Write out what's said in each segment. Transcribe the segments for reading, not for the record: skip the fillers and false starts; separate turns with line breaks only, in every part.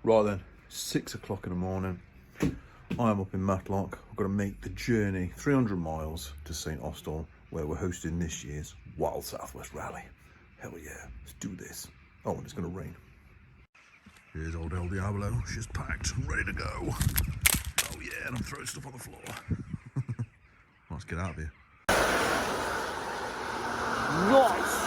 Right then, 6 o'clock in the morning. I am up in Matlock. I've got to make the journey 300 miles to St Austell, where we're hosting this year's Wild Southwest Rally. Hell yeah, let's do this. Oh, and it's going to rain. Here's old El Diablo. She's packed and ready to go. Oh yeah, and I'm throwing stuff on the floor. Let's get out of here.
Nice!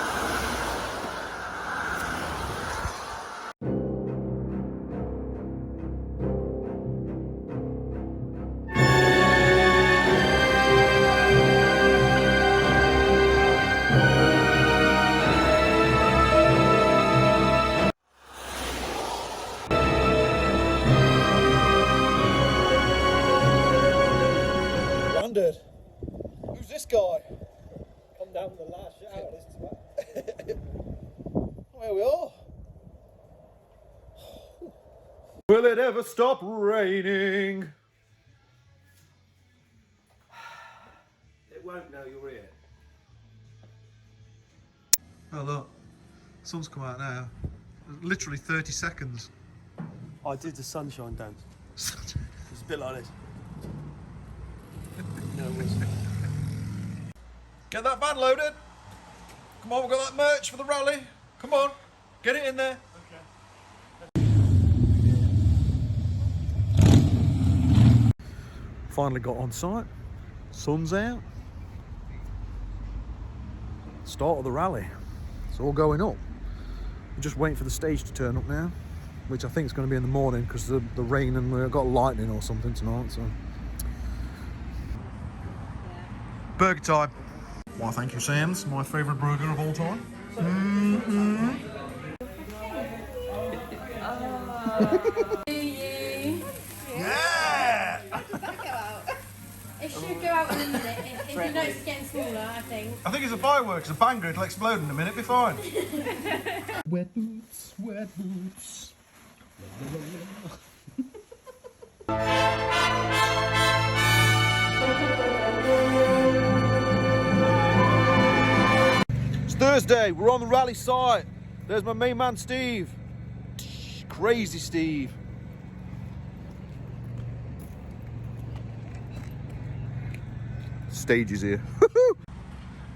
Who's this guy?
Come down with the last shower this time.
Where we are?
Will it ever stop raining?
It won't now you're here.
Oh look, sun's come out now. Literally 30 seconds.
I did the sunshine dance. It's a bit like this. No, it was.
Get that van loaded. Come on, we've got that merch for the rally. Come on, get it in there.
Okay.
Finally got on site. Sun's out. Start of the rally. It's all going up. We're just waiting for the stage to turn up now, which I think is going to be in the morning because of the rain and we've got lightning or something tonight. So. Burger time. Why, thank you, Sam's. My favourite burger of all time. Yeah!
It should go out in a minute. If you notice it's getting smaller, I think.
I think it's a firework. It's a banger. It'll explode in a minute. Be fine. Wet boots, wet boots. It's Thursday. We're on the rally site. There's my main man, Steve. Crazy Steve. Stage is here.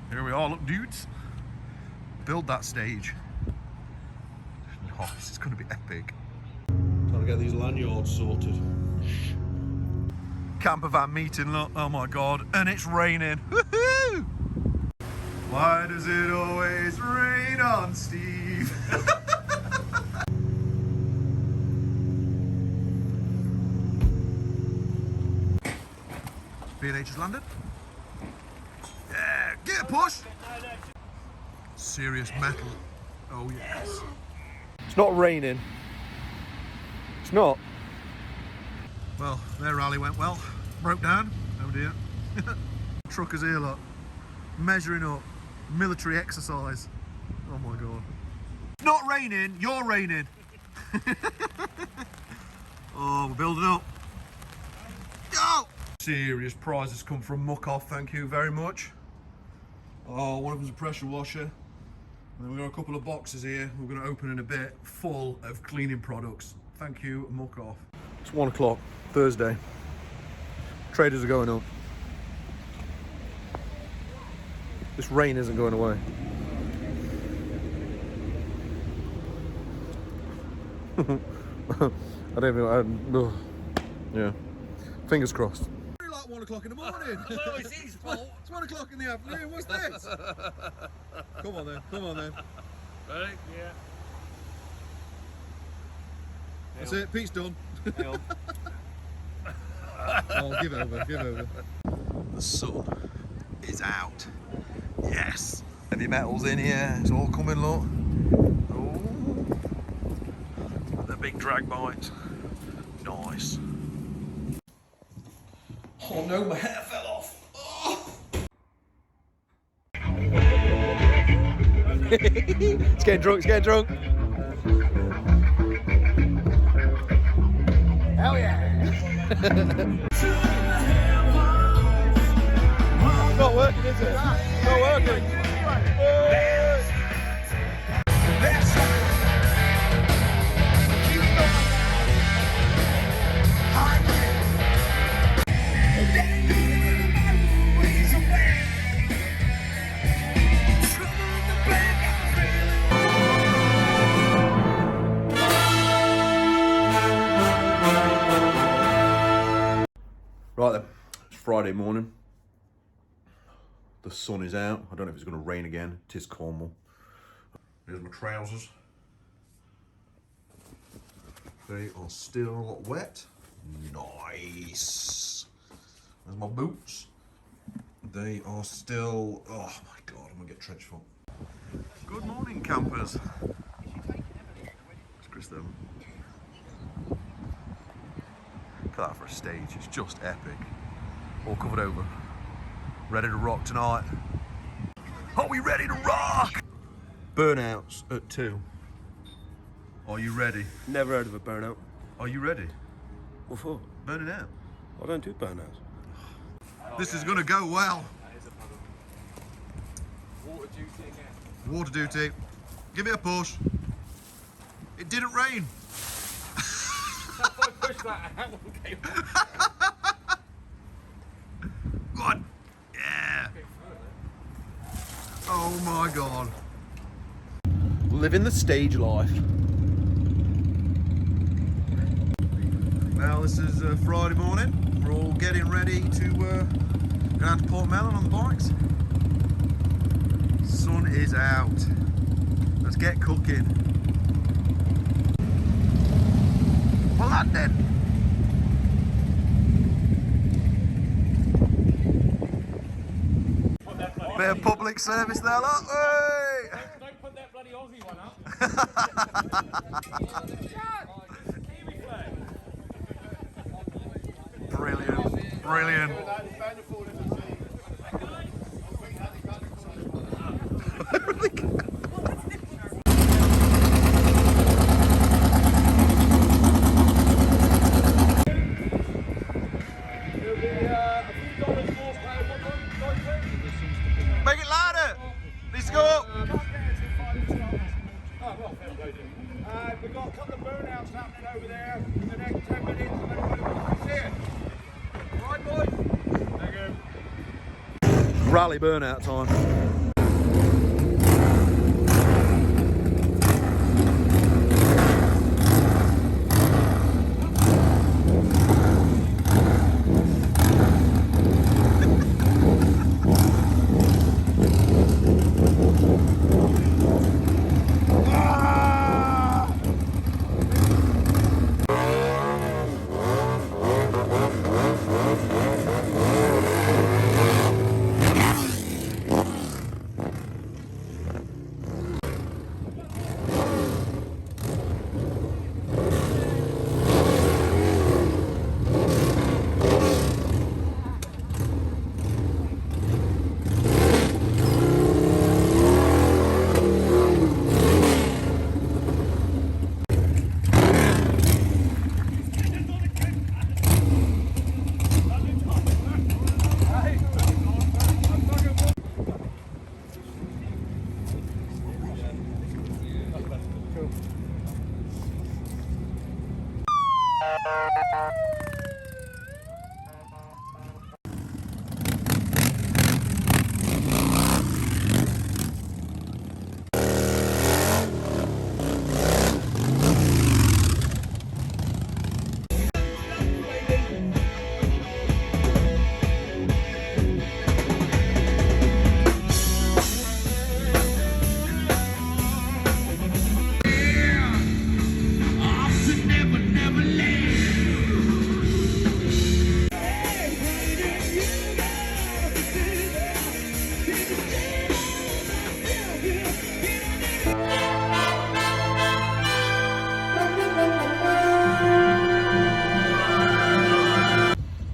Here we are, look dudes. Build that stage. Oh, this is going to be epic. Trying to get these lanyards sorted. Camper van meeting, look. Oh my god. And it's raining. Woohoo! Why does it always rain on Steve? B&H has landed. Yeah, get a push. Serious metal. Oh yes. It's not raining. It's not. Well, their rally went well. Broke down. Oh dear. Truckers here, look. Measuring up. Military exercise. Oh my god. It's not raining, you're raining. Oh, we're building up. Go! Serious prizes come from Muck Off, thank you very much. Oh, one of them's a pressure washer. And then we've got a couple of boxes here we're going to open in a bit, full of cleaning products. Thank you, Muck Off. It's 1 o'clock, Thursday. Traders are going up. This rain isn't going away. I don't think yeah. Fingers crossed. Like 1 o'clock in the morning.
No, it's his fault.
It's 1 o'clock in the afternoon. What's this? Come on then. Come on then.
Ready? Yeah.
That's it. Pete's done. Oh, give it over. Give it over. The sun is out. Yes. Heavy metals in here. It's all coming, look. Oh. The big drag bites. Nice. Oh no, my hair fell off. Oh. It's getting drunk, it's getting drunk. Hell yeah. It's not working, is it? It's not working. Right then, it's Friday morning. The sun is out. I don't know if it's going to rain again. It is Cornwall. Here's my trousers. They are still wet. Nice. There's my boots. They are still, oh my God, I'm going to get trench foot. Good morning, campers. It's Chris then. Look at that for a stage, it's just epic. All covered over. Ready to rock tonight. Are we ready to rock? Burnouts at 2. Are you ready?
Never heard of a burnout.
Are you ready?
What for?
Burning out.
I don't do burnouts.
This is gonna go well. Water duty. Give me a push. It didn't rain. God. Yeah. Oh my God. Living the stage life. Well, this is Friday morning. We're all getting ready to go down to Port Mellon on the bikes. Sun is out. Let's get cooking. We're landing. Bit of public service there, look. Hey!
Don't put that bloody Aussie one up.
Brilliant, brilliant. Make it louder. Needs to go up.
We've got a couple of burnouts happening over there in the next 10 minutes. And then we're going to see it. Right, boys? Thank you.
Rally burnout time.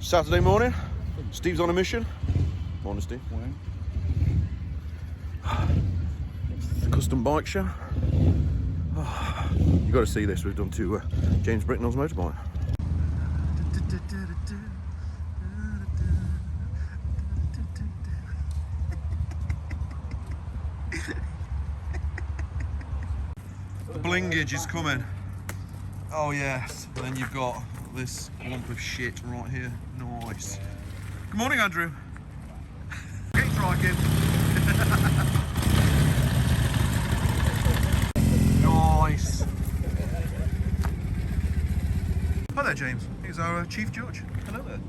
Saturday morning, Steve's on a mission. Morning, Steve.
Morning.
The custom bike show. You got to see this. We've done to James Bricknell's motorbike. The blingage is coming. Oh yes. And then you've got this lump of shit right here. Nice. Good morning, Andrew. Keep striking. Nice. Hi there, James. He's our chief judge. Hello there.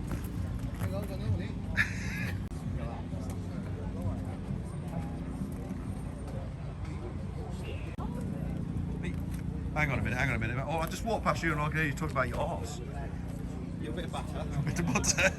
Hang on a minute. Oh, I just walked past you and I can hear you talk about your arse.
You're a bit of butter.
A bit of butter.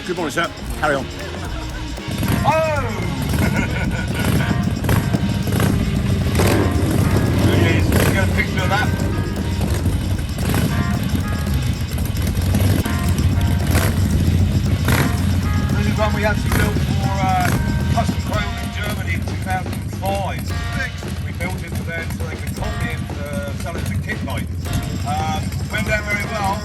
Good morning, sir. Carry on.
Oh! Yes, you got a picture of that? This is one we actually built for Custom Chrome in Germany in 2005. We built it for them so they could copy it and sell it as a kit bike. Went down very well.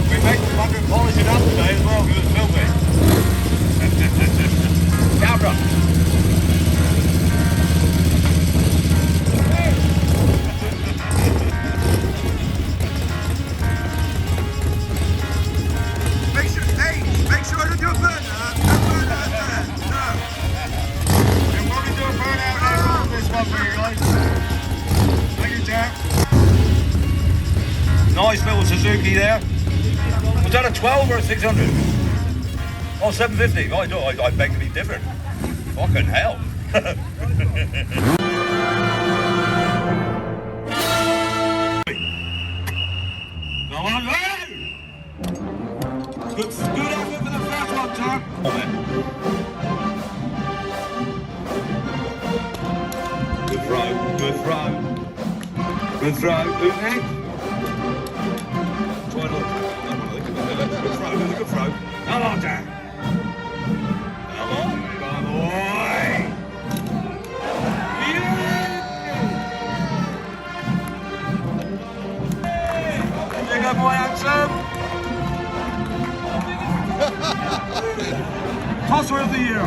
We made some under polishing up today as well because it was filthy. Camera.
Make sure I don't do a burn.
We'll probably do a burnout later on this one for you guys. Thank you, Jack. Nice little Suzuki there. Was that a 12 or a 600? Oh, 750. I beg to be different. Fucking hell. Come on, man! Good effort for the first one, Tom. Good throw. Who's next? Try not. Good throw. Come on, Jack. Come on, boy. There you go, boy, handsome. Tosser of the year.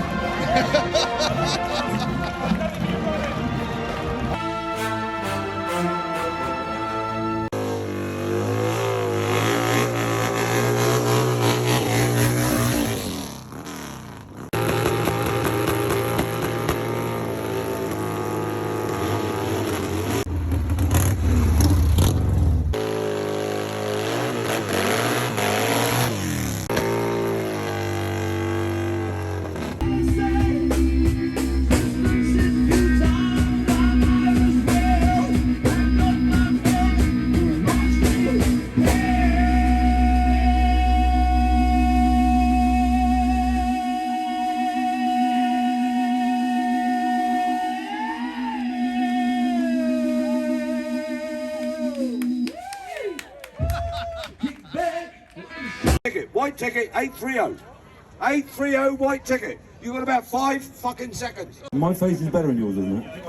White ticket, 830. 830 white ticket. You got about 5 fucking seconds.
My face is better than yours, isn't it?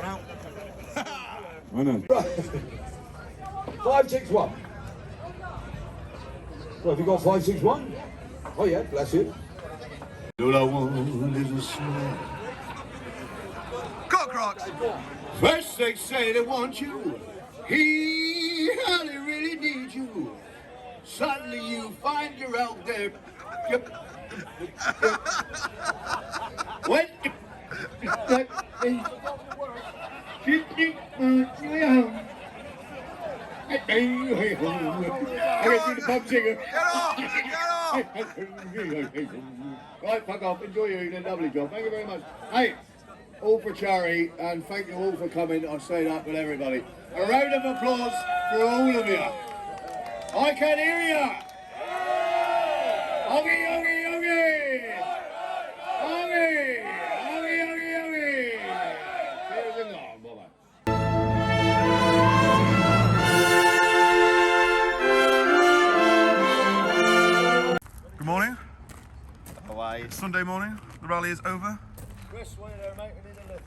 I know.
561. Well, have you got 561? Oh yeah, bless you.
All I want is a smile.
Got Crocs.
First they say they want you. He hardly really needs you. Suddenly you find you're out there. What?
do the pub singer.
Get off! Get off!
Right, fuck off. Enjoy your evening. Lovely job. Thank you very much. Hey, all for charity, and thank you all for coming. I say that with everybody. A round of applause for all of you. I can hear you. Oggy, oggy, oggy. Oggy, oggy, oggy, oggy. Cheers and long. Bye-bye.
Good morning.
Away.
Sunday morning. The rally is over.
Chris, wait there, mate. We need a lift.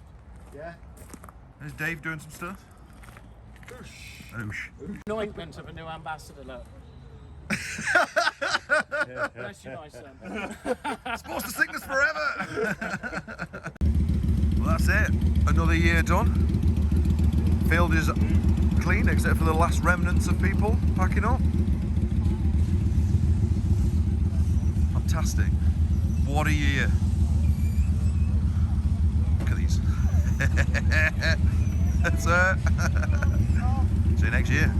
Yeah.
There's Dave doing some stuff. Oosh.
Anointment of a new ambassador, look. Bless you, my son.
Sports to sickness forever. Well, that's it. Another year done. Field is clean except for the last remnants of people packing up. Fantastic. What a year. Look at these. That's it. See you next year.